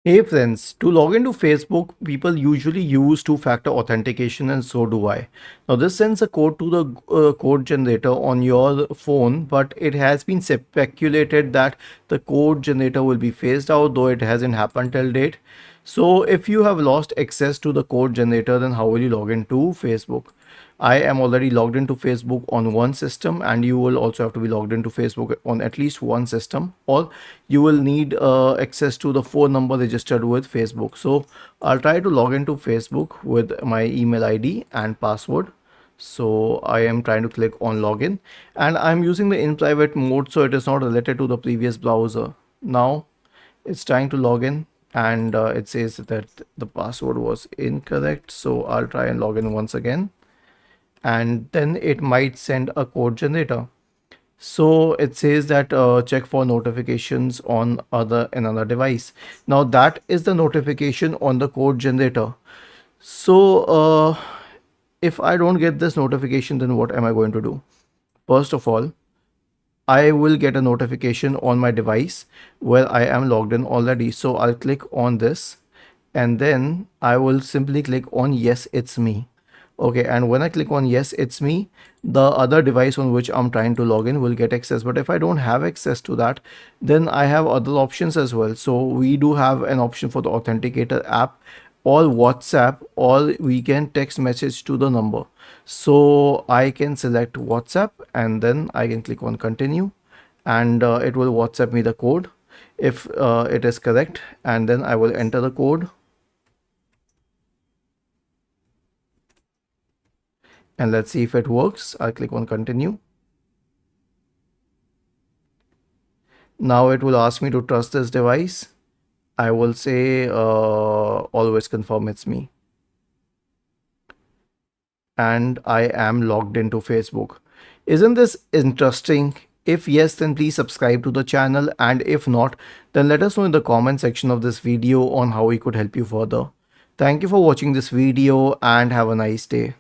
Hey friends, to log into Facebook, people usually use two-factor authentication and so do I. Now this sends a code to the code generator on your phone, but it has been speculated that the code generator will be phased out, though it hasn't happened till date. So if you have lost access to the code generator, then how will you log into Facebook? I am already logged into Facebook on one system, and you will also have to be logged into Facebook on at least one system, or you will need access to the phone number registered with Facebook. So I'll try to log into Facebook with my email ID and password. So I am trying to click on login, and I'm using the in private mode, so it is not related to the previous browser. Now it's trying to log in, and it says that the password was incorrect. So I'll try and log in once again, and then it might send a code generator. So it says that check for notifications on another device. Now that is the notification on the code generator. So if I don't get this notification, then what am I going to do? First of all, I will get a notification on my device where I am logged in already. So I'll click on this, and then I will simply click on yes, it's me. Okay, and when I click on yes, it's me, the other device on which I'm trying to log in will get access. But if I don't have access to that, then I have other options as well. So we do have an option for the Authenticator app, or WhatsApp, or we can text message to the number. So I can select WhatsApp, and then I can click on continue, and it will WhatsApp me the code if it is correct, and then I will enter the code, and let's see if it works. I'll click on continue. Now it will ask me to trust this device. I will say always confirm it's me, and I am logged into Facebook. Isn't this interesting? If yes, then please subscribe to the channel, and if not, then let us know in the comment section of this video on how we could help you further. Thank you for watching this video and have a nice day.